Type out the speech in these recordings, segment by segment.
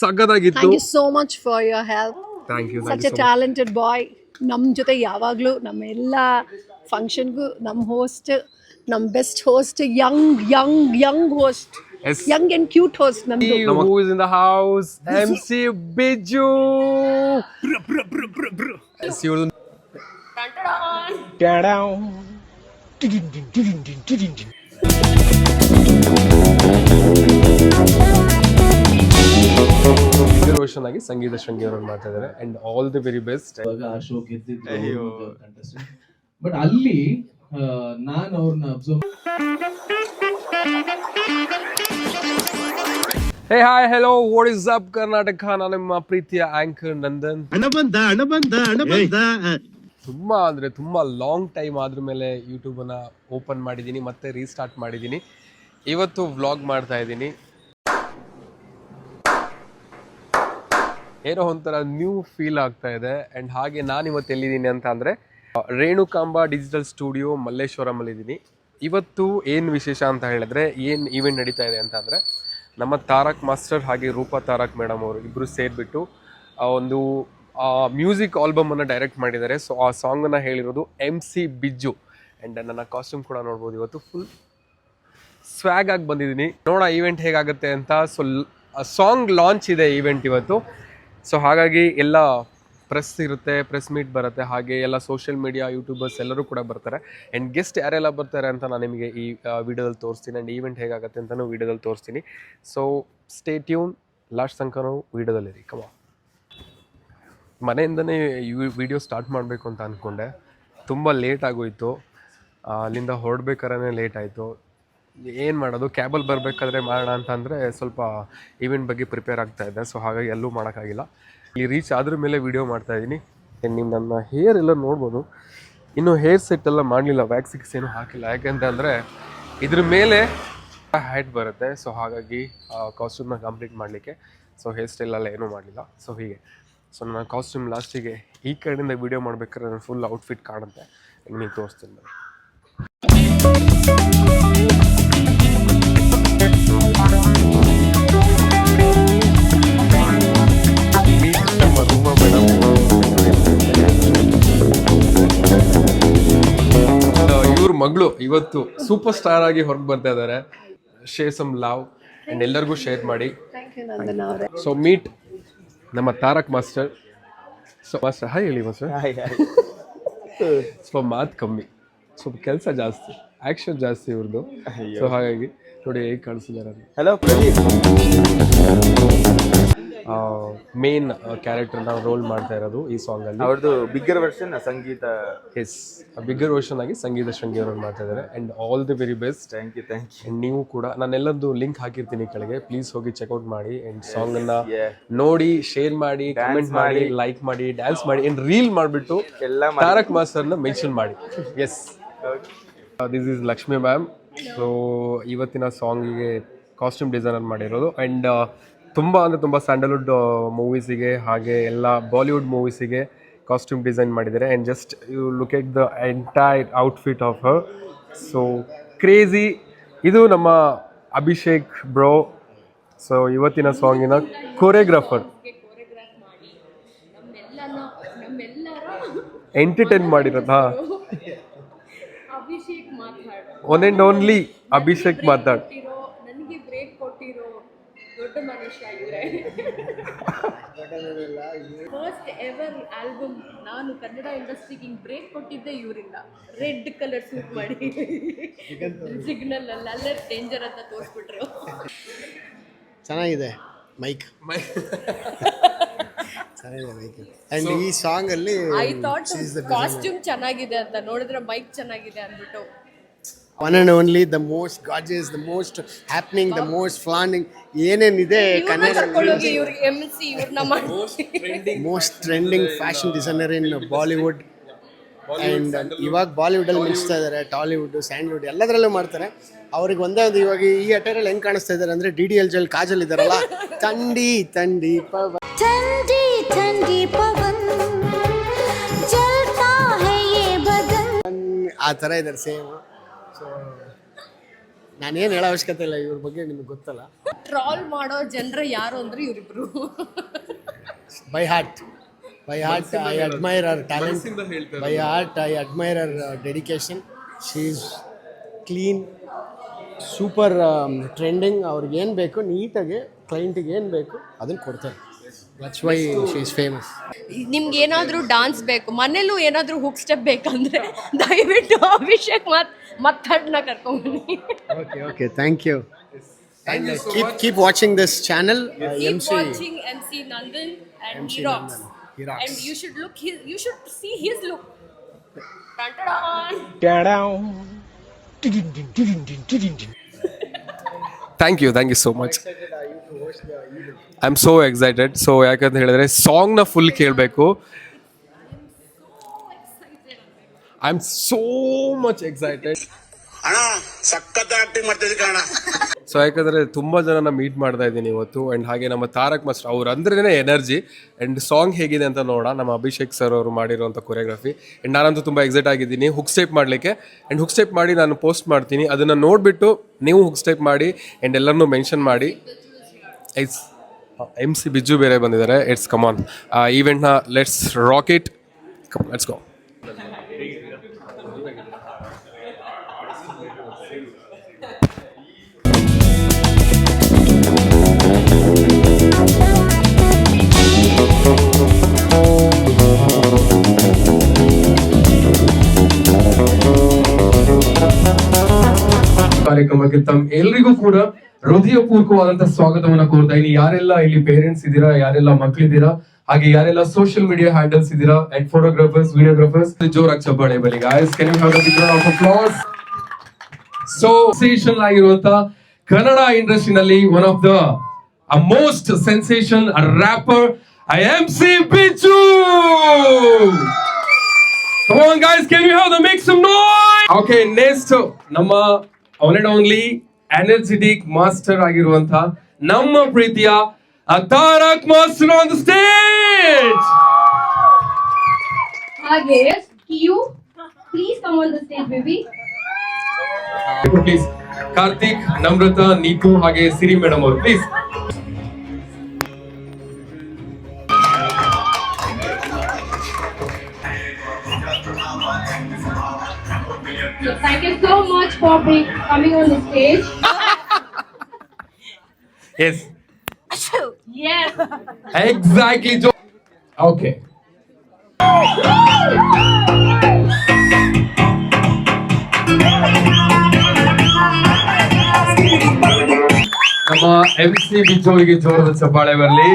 ಸಕ್ಕತ್ತಾಗಿತ್ತು. Thank you so much for your help. Thank you. Such a talented boy. ನಮ್ಮ ಜೊತೆ ಯಾವಾಗಲೂ ನಮ್ಮೆಲ್ಲ ಫಂಕ್ಷನ್ಗೂ ನಮ್ಮ ಹೋಸ್ಟ್, ನಮ್ಮ best host, Young host, Yes. Young and cute host ನಮ್ದು. Who is in the house? MC Biju. Yes, you. Roshan ಆಗಿ ಸಂಗೀತ ಶೃಂಗಿ ಅವರು ಮಾಡ್ತಾ ಇದ್ದಾರೆ and all the very best. But ಅಲ್ಲಿ ನಾನು ಅವ್ರನ್ನ observe. Hey hi hello what is up Karnataka, ನಾನು ನಿಮ್ಮ ಪ್ರೀತಿಯ ಆಂಕರ್ ನಂದನ್. ತುಂಬಾ ಲಾಂಗ್ ಟೈಮ್ ಆದ್ರ ಮೇಲೆ ಯೂಟ್ಯೂಬ್ ಅನ್ನ ಓಪನ್ ಮಾಡಿದ್ದೀನಿ, ಮತ್ತೆ ರೀಸ್ಟಾರ್ಟ್ ಮಾಡಿದ್ದೀನಿ. ಇವತ್ತು ವ್ಲಾಗ್ ಮಾಡ್ತಾ ಇದ್ದೀನಿ. ಏನೋ ಒಂಥರ ನ್ಯೂ ಫೀಲ್ ಆಗ್ತಾ ಇದೆ. ಅಂಡ್ ಹಾಗೆ ನಾನು ಇವತ್ತು ಎಲ್ಲಿದ್ದೀನಿ ಅಂತ ಅಂದ್ರೆ ರೇಣುಕಾಂಬ ಡಿಜಿಟಲ್ ಸ್ಟುಡಿಯೋ ಮಲ್ಲೇಶ್ವರಮಲ್ಲಿ ಇದ್ದೀನಿ. ಇವತ್ತು ಏನು ವಿಶೇಷ ಅಂತ ಹೇಳಿದ್ರೆ, ಏನು ಈವೆಂಟ್ ನಡೀತಾ ಇದೆ ಅಂತ ಅಂದರೆ, ನಮ್ಮ ತಾರಕ್ ಮಾಸ್ಟರ್ ಹಾಗೆ ರೂಪಾ ತಾರಕ್ ಮೇಡಮ್ ಅವರು ಇಬ್ಬರು ಸೇರಿಬಿಟ್ಟು ಒಂದು ಮ್ಯೂಸಿಕ್ ಆಲ್ಬಮನ್ನು ಡೈರೆಕ್ಟ್ ಮಾಡಿದ್ದಾರೆ. ಸೊ ಆ ಸಾಂಗನ್ನು ಹೇಳಿರೋದು MC ಬಿಜ್ಜು. ಆ್ಯಂಡ್ ನನ್ನ ಕಾಸ್ಟ್ಯೂಮ್ ಕೂಡ ನೋಡ್ಬೋದು. ಇವತ್ತು ಫುಲ್ ಸ್ವ್ಯಾಗ್ ಆಗಿ ಬಂದಿದ್ದೀನಿ. ನೋಡೋಣ ಈವೆಂಟ್ ಹೇಗಾಗುತ್ತೆ ಅಂತ. ಸೊ ಸಾಂಗ್ ಲಾಂಚ್ ಇದೆ ಈವೆಂಟ್ ಇವತ್ತು. ಸೊ ಹಾಗಾಗಿ ಎಲ್ಲ ಪ್ರೆಸ್ ಇರುತ್ತೆ, ಪ್ರೆಸ್ ಮೀಟ್ ಬರುತ್ತೆ, ಹಾಗೆ ಎಲ್ಲ ಸೋಷಿಯಲ್ ಮೀಡಿಯಾ ಯೂಟ್ಯೂಬರ್ಸ್ ಎಲ್ಲರೂ ಕೂಡ ಬರ್ತಾರೆ. ಆ್ಯಂಡ್ ಗೆಸ್ಟ್ ಯಾರೆಲ್ಲ ಬರ್ತಾರೆ ಅಂತ ನಾನು ನಿಮಗೆ ಈ ವಿಡಿಯೋದಲ್ಲಿ ತೋರಿಸ್ತೀನಿ. ಆ್ಯಂಡ್ ಈವೆಂಟ್ ಹೇಗಾಗುತ್ತೆ ಅಂತಲೂ ವಿಡಿಯೋದಲ್ಲಿ ತೋರಿಸ್ತೀನಿ. ಸೊ ಸ್ಟೇ ಟ್ಯೂನ್, ಲಾಸ್ಟ್ ತನಕ ನಾವು ವಿಡಿಯೋದಲ್ಲಿರಿ. ಕಮ ಮನೆಯಿಂದನೇ ವಿಡಿಯೋ ಸ್ಟಾರ್ಟ್ ಮಾಡಬೇಕು ಅಂತ ಅಂದ್ಕೊಂಡೆ. ತುಂಬ ಲೇಟ್ ಆಗೋಯಿತು. ಅಲ್ಲಿಂದ ಹೊರಡ್ಬೇಕಾದ್ರೆ ಲೇಟ್ ಆಯಿತು. ಏನು ಮಾಡೋದು, ಕ್ಯಾಬಲ್ಲಿ ಬರಬೇಕಾದ್ರೆ ಮಾಡೋಣ ಅಂತಂದರೆ ಸ್ವಲ್ಪ ಈವೆಂಟ್ ಬಗ್ಗೆ ಪ್ರಿಪೇರ್ ಆಗ್ತಾಯಿದ್ದೆ. ಸೊ ಹಾಗಾಗಿ ಎಲ್ಲೂ ಮಾಡೋಕ್ಕಾಗಿಲ್ಲ. ಇಲ್ಲಿ ರೀಚ್ ಆದ್ರ ಮೇಲೆ ವಿಡಿಯೋ ಮಾಡ್ತಾಯಿದ್ದೀನಿ. ನೀವು ನನ್ನ ಹೇರ್ ಎಲ್ಲ ನೋಡ್ಬೋದು. ಇನ್ನೂ ಹೇರ್ ಸೆಟ್ ಎಲ್ಲ ಮಾಡಲಿಲ್ಲ, ವ್ಯಾಕ್ಸಿಕ್ಸ್ ಏನೂ ಹಾಕಿಲ್ಲ. ಯಾಕೆಂತಂದರೆ ಇದ್ರ ಮೇಲೆ ಹೈಟ್ ಬರುತ್ತೆ. ಸೊ ಹಾಗಾಗಿ ಕಾಸ್ಟ್ಯೂಮ್ನ ಕಂಪ್ಲೀಟ್ ಮಾಡಲಿಕ್ಕೆ ಸೊ ಹೇರ್ ಸ್ಟೈಲೆಲ್ಲ ಏನೂ ಮಾಡಲಿಲ್ಲ. ಸೊ ಹೀಗೆ ಸೊ ನನ್ನ ಕಾಸ್ಟ್ಯೂಮ್ ಲಾಸ್ಟಿಗೆ ಈ ಕಡೆಯಿಂದ ವಿಡಿಯೋ ಮಾಡ್ಬೇಕಾದ್ರೆ ನನ್ನ ಫುಲ್ ಔಟ್ಫಿಟ್ ಕಾಣುತ್ತೆ. ನಿಮಗೆ ತೋರಿಸ್ತೀನಿ ನಾನು. ಇವ್ರ ಮಗಳು ಇವತ್ತು ಸೂಪರ್ ಸ್ಟಾರ್ ಆಗಿ ಹೊರಗೆ ಬರ್ತಾ ಇದ್ದಾರೆ. ಶೇರ್ ಸಮ್ ಲವ್ ಅಂಡ್ ಎಲ್ಲರಿಗೂ ಶೇರ್ ಮಾಡಿ. ಸೊ ಮೀಟ್ ನಮ್ಮ Tarak master. So master hi ಹೇಳಿ ಮಾಸ್ಟರ್. ಸ್ವಲ್ಪ ಮಾತು ಕಮ್ಮಿ, ಸ್ವಲ್ಪ ಕೆಲಸ ಜಾಸ್ತಿ, ಆ್ಯಕ್ಷನ್ ಜಾಸ್ತಿ ಇವ್ರದ್ದು. ಸೊ ಹಾಗಾಗಿ ನೋಡಿ ಹೇಗೆ ಕಾಣಿಸಿದ್ದಾರೆ. ಹಲೋ ಪ್ರದೀಪ್. ಮೇನ್ ಕ್ಯಾರೆಕ್ಟರ್ನ ರೋಲ್ ಮಾಡ್ತಾ ಇರೋದು ಈ ಸಾಂಗಲ್ಲಿ. ಅವ್ರದ್ದು bigger version Sangeetha. Yes, bigger version ಆಗಿ ಸಂಗೀತ ಶೃಂಗಿ ಅವರು ಮಾಡ್ತಾ ಇದ್ದಾರೆ. And all the very best. Thank you. And ನೀವು ಕೂಡ ನಾನೆಲ್ಲದ್ದು ಲಿಂಕ್ ಹಾಕಿರ್ತೀನಿ ಕೆಳಗೆ, ಪ್ಲೀಸ್ ಹೋಗಿ ಚೆಕ್ಔಟ್ ಮಾಡಿ. ಆ್ಯಂಡ್ ಸಾಂಗನ್ನು ನೋಡಿ, ಶೇರ್ ಮಾಡಿ, ಕಮೆಂಟ್ ಮಾಡಿ, ಲೈಕ್ ಮಾಡಿ, ಡ್ಯಾನ್ಸ್ ಮಾಡಿ, ಆ್ಯಂಡ್ ರೀಲ್ ಮಾಡಿಬಿಟ್ಟು ತಾರಕ್ ಮಾಸ್ಟರ್ನ ಮೆನ್ಷನ್ ಮಾಡಿ. Yes, this is Lakshmi ma'am. So ಇವತ್ತಿನ ಸಾಂಗಿಗೆ ಕಾಸ್ಟ್ಯೂಮ್ ಡಿಸೈನರ್ ಮಾಡಿರೋದು. ಆ್ಯಂಡ್ ತುಂಬ ಅಂದರೆ ತುಂಬ ಸ್ಯಾಂಡಲ್ವುಡ್ ಮೂವೀಸಿಗೆ ಹಾಗೆ ಎಲ್ಲ ಬಾಲಿವುಡ್ ಮೂವೀಸಿಗೆ ಕಾಸ್ಟ್ಯೂಮ್ ಡಿಸೈನ್ ಮಾಡಿದ್ದಾರೆ. And just you look at the entire outfit of her. So crazy. ಇದು ನಮ್ಮ ಅಭಿಷೇಕ್ ಬ್ರೋ. ಸೊ ಇವತ್ತಿನ ಸಾಂಗಿನ ಕೊರಿಯೋಗ್ರಾಫರ್, ಎಂಟರ್ಟೈನ್ ಮಾಡಿರೋದು. ಒನ್ ಆ್ಯಂಡ್ ಓನ್ಲಿ ಅಭಿಷೇಕ್ ಮಾತಾಡ್. ನನಗೆ ಬ್ರೇಕ್ ಕೊಟ್ಟಿರೋ ದೊಡ್ಡ ಮನುಷ್ಯ ಇವರೇ. ಫಸ್ಟ್ ಎವರ್ ಆಲ್ಬಮ್ ನಾನು ಕನ್ನಡ ಇಂಡಸ್ಟ್ರಿಗೆ ಹಿಂಗೆ ಬ್ರೇಕ್ ಕೊಟ್ಟಿದ್ದೆ ಇವರಿಂದ. ರೆಡ್ ಕಲರ್ ಸೂಟ್ ಮಾಡಿ ಸಿಗ್ನಲ್ ಅಲ್ಲೇ ಡೇಂಜರ್ ಅಂತ ತೋರಿಸ್ಬಿಟ್ರು. ಚೆನ್ನಾಗಿದೆ ಮೈಕ್. ಚೆನ್ನಾಗಿದೆ ಮೈಕ್. ಅಂಡ್ ಈ ಸಾಂಗ್ ಅಲ್ಲಿ ಐ ಥಾಟ್ ಕಾಸ್ಟ್ಯೂಮ್ ಚೆನ್ನಾಗಿದೆ ಅಂತ, ನೋಡಿದ್ರೆ ಮೈಕ್ ಚೆನ್ನಾಗಿದೆ ಅಂದ್ಬಿಟ್ಟು. One and only the most gorgeous, the most happening, the most flaunting ಏನೇನಿದೆ Kannada, most trending fashion designer in Bollywood. And ಇವಾಗ ಬಾಲಿವುಡಲ್ಲಿ ಮಿಂಚ್ತಾ ಇದ್ದಾರೆ, ಟಾಲಿವುಡ್, ಸ್ಯಾಂಡ್ವುಡ್ ಎಲ್ಲದರಲ್ಲೂ ಮಾಡ್ತಾರೆ. ಅವ್ರಿಗೆ ಒಂದೇ ಒಂದು ಇವಾಗ ಈ ಅಟೈರಲ್ಲಿ ಹೆಂಗೆ ಕಾಣಿಸ್ತಾ ಇದ್ದಾರೆ ಅಂದರೆ DDLJ ಕಾಜಲ್ ಇದ್ದಾರಲ್ಲ, ಥಂಡಿ ಥಂಡಿ ಪವನ್, ಥಂಡಿ ಥಂಡಿ ಪವನ್ ಜಲ್ತಾ ಹೈ ಯೇ ಬದನ್, ಆ ಥರ ಇದ್ದಾರೆ ಸೇಮ್. ಸೊ ನಾನೇನು ಹೇಳೋ ಅವಶ್ಯಕತೆ ಇಲ್ಲ, ಇವ್ರ ಬಗ್ಗೆ ನಿಮ್ಗೆ ಗೊತ್ತಲ್ಲ. ಟ್ರಾಲ್ ಮಾಡೋ ಜನರ ಯಾರು ಅಂದ್ರೆ ಇವರಿಬ್ರು. ಬೈ ಹಾರ್ಟ್ ಐ ಅಡ್ಮೈರ್ ಅವರ್ talent. By heart I admire ಅವರ್ dedication. She is clean, super trending. ಅವ್ರಿಗೆ ಏನು ಬೇಕು ನೀಟಾಗಿ ಕ್ಲೈಂಟಿಗೆ ಏನು ಬೇಕು ಅದನ್ನು ಕೊಡ್ತಾರೆ. That's why she is famous. ನಿಮ್ಗೆ ಏನಾದರೂ ಡಾನ್ಸ್ ಬೇಕು, ಮನೇಲೂ ಏನಾದರೂ ಹುಕ್ ಸ್ಟೆಪ್ ಬೇಕಂದ್ರೆ ದಯವಿಟ್ಟು Abhishek ಮತ್ತಡ್ನ ಕರ್ಕೊಂಡ್ಬನ್ನಿ. Okay, thank you. And keep watching this channel. Keep watching MC Nandan and MC he rocks. Nandan. He rocks. And you should see his look. Dun-dun-dun. Thank you so much. I am so excited. So ಯಾಕಂತ ಹೇಳಿದ್ರೆ ಸಾಂಗ್ನ full ಕೇಳಬೇಕು. I am so much excited. So ಯಾಕಂದರೆ ತುಂಬ ಜನನ meet ಮಾಡ್ತಾ ಇದ್ದೀನಿ ಇವತ್ತು. ಆ್ಯಂಡ್ ಹಾಗೆ ನಮ್ಮ ತಾರಕ್ ಮಾಸ್ಟರ್ ಅವ್ರು ಅಂದ್ರೇ ಎನರ್ಜಿ. ಆ್ಯಂಡ್ ಸಾಂಗ್ ಹೇಗಿದೆ ಅಂತ ನೋಡೋಣ. ನಮ್ಮ ಅಭಿಷೇಕ್ ಸರ್ ಅವರು ಮಾಡಿರೋಂಥ ಕೊರಿಯೋಗ್ರಫಿ. ಆ್ಯಂಡ್ ನಾನಂತೂ ತುಂಬ ಎಕ್ಸೈಟ್ ಆಗಿದ್ದೀನಿ ಹುಕ್ ಸ್ಟೆಪ್ ಮಾಡಲಿಕ್ಕೆ. ಆ್ಯಂಡ್ ಹುಕ್ ಸ್ಟೆಪ್ ಮಾಡಿ ನಾನು ಪೋಸ್ಟ್ ಮಾಡ್ತೀನಿ, ಅದನ್ನು ನೋಡಿಬಿಟ್ಟು ನೀವು ಹುಕ್ ಸ್ಟೆಪ್ ಮಾಡಿ ಆ್ಯಂಡ್ ಎಲ್ಲರನ್ನೂ ಮೆನ್ಷನ್ ಮಾಡಿ. ಇಟ್ಸ್ MC ಬಿಜ್ಜು ಬೇರೆ ಬಂದಿದ್ದಾರೆ. ಇಟ್ಸ್ ಕಮಾನ್ ಈವೆಂಟ್ನ let's rock it. Let's go. ಕಾರ್ಯಕ್ರಮಕ್ಕೆ ತಮ್ಮ ಎಲ್ರಿಗೂ ಕೂಡ ಹೃದಯಪೂರ್ವಕವಾದಂತಹ ಸ್ವಾಗತವನ್ನ ಕೋರ್ತಾ ಇದ್ದೀನಿ. ಯಾರೆಲ್ಲ ಇಲ್ಲಿ ಪೇರೆಂಟ್ಸ್ ಇದ್ದೀರಾ, ಯಾರೆಲ್ಲ ಮಕ್ಕಳಿದ್ದೀರಾ, ಹಾಗೆ ಯಾರೆಲ್ಲ ಸೋಷಿಯಲ್ ಮೀಡಿಯಾ ಹ್ಯಾಂಡಲ್ಸ್ ಇದ್ದೀರಾ ಅಂಡ್ ಫೋಟೋಗ್ರಾಫರ್ಸ್, ವಿಡಿಯೋಗ್ರಾಫರ್ಸ್, ಜೋರಾಗಿ ಚಪ್ಪಾಳೆ ಬನ್ನಿ guys. Can you have a big round of applause. So sensation ಆಗಿರುವಂತ ಕನ್ನಡ ಇಂಡಸ್ಟ್ರಿನಲ್ಲಿ one of the most sensation rapper MC Bijju. Come on guys, can you have the make some noise? Okay, next ನಮ್ಮ one and only energetic master ಆಗಿರುವಂತ ನಮ್ಮ ಪ್ರೀತಿಯ Tarak master on the stage. ಹಾಗೆ you please come on the stage baby. Please Karthik, Namrata, Neetu ಹಾಗೆ Siri madam ಅವರು please. So thank you so much for coming on the stage. Yes. Yes. Exactly. Okay. ನಮ್ಮ MC ಬಿಜ್ಜುವಿಗೆ ಜೋರದ ಚಪ್ಪಾಳೆ ಬರಲಿ.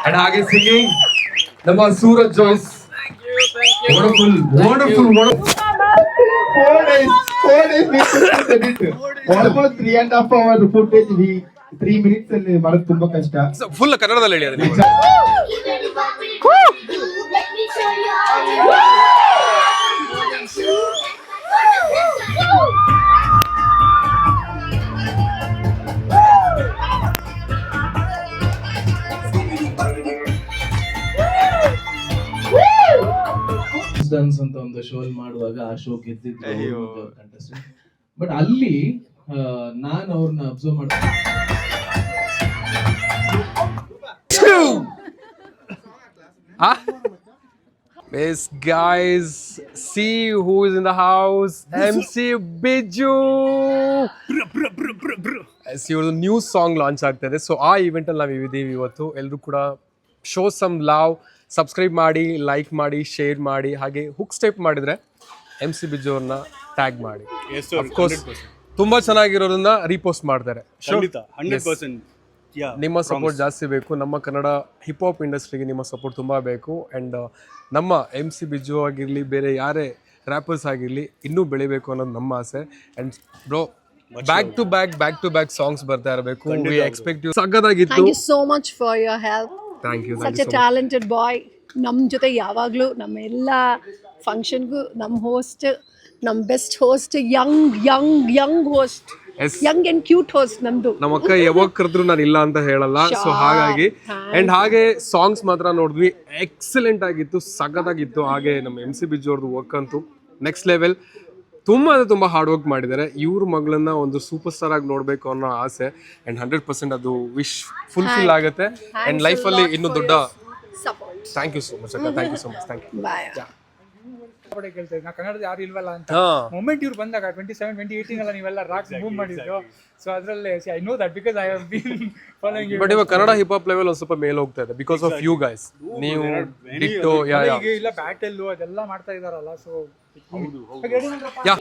And ಹಾಗೆ ಸಿಂಗಿಂಗ್ ನಮ್ಮ Suraj Jois. Wonderful. 4 days we edit. Almost 3.5 hours footage. 3 minutes ಅಲ್ಲಿ ಮಾಡೋದು ತುಂಬಾ ಕಷ್ಟ. ಫುಲ್ ಕನ್ನಡದಲ್ಲಿ ಹೇಳಿ ಅದನ್ನ. ಡಾನ್ಸ್ ಅಂತ ಒಂದು ಶೋ ಮಾಡುವಾಗ ಆ ಶೋ ಗೆದ್ದಿದ್ರು ಕಂಟೆಸ್ಟೆಂಟ್. ಬಟ್ ಅಲ್ಲಿ ನಾನು ಅವ್ರನ್ನ ಅಬ್ಸರ್ವ್ ಮಾಡ್ತೀನಿ. Yes guys, see who is in the house. MC Biju. ಇವ್ರದ್ದು ನ್ಯೂ ಸಾಂಗ್ ಲಾಂಚ್ ಆಗ್ತಾ ಇದೆ. ಸೊ ಆ ಈವೆಂಟ್ ಅಲ್ಲಿ ನಾವು ಇದ್ದೀವಿ ಇವತ್ತು. ಎಲ್ಲರೂ ಕೂಡ ಶೋ ಸಮ್ ಲವ್, ಸಬ್ಸ್ಕ್ರೈಬ್ ಮಾಡಿ, ಲೈಕ್ ಮಾಡಿ, ಶೇರ್ ಮಾಡಿ, ಹಾಗೆ ಹುಕ್ ಸ್ಟೆಪ್ ಮಾಡಿದ್ರೆ MC ಬಿಜ್ಜು ಅವ್ರನ್ನ ಟ್ಯಾಗ್ ಮಾಡಿ. ಅಫ್ಕೋರ್ಸ್ ತುಂಬಾ ಚೆನ್ನಾಗಿರೋದನ್ನ ರೀಪೋಸ್ಟ್ ಮಾಡ್ತಾರೆ. ನಿಮ್ಮ ಸಪೋರ್ಟ್ ಜಾಸ್ತಿ ಬೇಕು. ನಮ್ಮ ಕನ್ನಡ ಹಿಪ್ ಹಾಪ್ ಇಂಡಸ್ಟ್ರಿಗೆ ನಿಮ್ಮ ಸಪೋರ್ಟ್ ತುಂಬ ಬೇಕು. ಆ್ಯಂಡ್ ನಮ್ಮ MC ಬಿಜ್ಜು ಆಗಿರಲಿ, ಬೇರೆ ಯಾರೇ ರ್ಯಾಪರ್ಸ್ ಆಗಿರಲಿ, ಇನ್ನೂ ಬೆಳಿಬೇಕು ಅನ್ನೋದು ನಮ್ಮ ಆಸೆ. And bro back to back songs ಬರ್ತಾ ಇರಬೇಕು. We expect you. ಸಕ್ಕತ್ತಾಗಿತ್ತು. Thank you so much for your help. Thank you. Such a talented boy. ನಮ್ಮ ಜೊತೆ ಯಾವಾಗಲೂ ನಮ್ಮ ಎಲ್ಲ ಫಂಕ್ಷನ್ಗೂ ನಮ್ಮ ಹೋಸ್ಟ್, ನಮ್ಮ best host, Young host, Young and cute host ನಮ್ದು. ನಮ್ಮ ಅಕ್ಕ ಯಾವಾಗ ಕರೆದ್ರು ನಾನು ಇಲ್ಲ ಅಂತ ಹೇಳಲ್ಲ. ಸೊ ಹಾಗಾಗಿ ಅಂಡ್ ಹಾಗೆ ಸಾಂಗ್ಸ್ ಮಾತ್ರ ನೋಡಿದ್ವಿ, ಎಕ್ಸಲೆಂಟ್ ಆಗಿತ್ತು, ಸಖತ್ತಾಗಿತ್ತು. ಹಾಗೆ ನಮ್ಮ MC ಬಿಜ್ಜು ಅವ್ರದ್ದು ವರ್ಕ್ ಅಂತೂ ನೆಕ್ಸ್ಟ್ ಲೆವೆಲ್. ತುಂಬ ಹಾರ್ಡ್ ವರ್ಕ್ ಮಾಡಿದ್ದಾರೆ. ಇವ್ರ ಮಗಳನ್ನ ಒಂದು ಸೂಪರ್ ಸ್ಟಾರ್ ಆಗಿ ನೋಡಬೇಕು ಅನ್ನೋ ಆಸೆ ಆ್ಯಂಡ್ 100% ಅದು ವಿಶ್ ಫುಲ್ಫಿಲ್ ಆಗುತ್ತೆ ಆ್ಯಂಡ್ ಲೈಫಲ್ಲಿ ಇನ್ನೂ ದೊಡ್ಡ support. Thank you so much ಅಕ್ಕ, thank you so much, thank you. Bye. ಕೇಳ್ತೇವೆ ನಾ ಕನ್ನಡದ ಯಾರು ಇಲ್ವಲ್ಲ ಅಂತ. ಹಾಂ ಮೊಮೆಂಟ್ ಇವ್ರು ಬಂದಾಗ 2017-2018 ಎಲ್ಲ ನೀವೆಲ್ಲ ರಾಕ್ಸ್ ಮೂವ್ ಮಾಡಿದ್ರು. ಸೊ ಅದರಲ್ಲೇ I know that because I have been following you. But ಇವಾಗ ಕನ್ನಡ ಹಿಪ್ ಹಾಪ್ ಲೆವೆಲ್ ಒಂದು ಸ್ವಲ್ಪ ಮೇಲೆ ಹೋಗ್ತಾ ಇದೆ ಬಿಕಾಸ್ ಆಫ್ ಯು ಗೈಸ್. ನೀವು ಡಿಟ್ಟೋ ಈಗ ಇಲ್ಲ ಬ್ಯಾಟಲ್ ಅದೆಲ್ಲ ಮಾಡ್ತಾ ಇದಾರಲ್ಲ. So yeah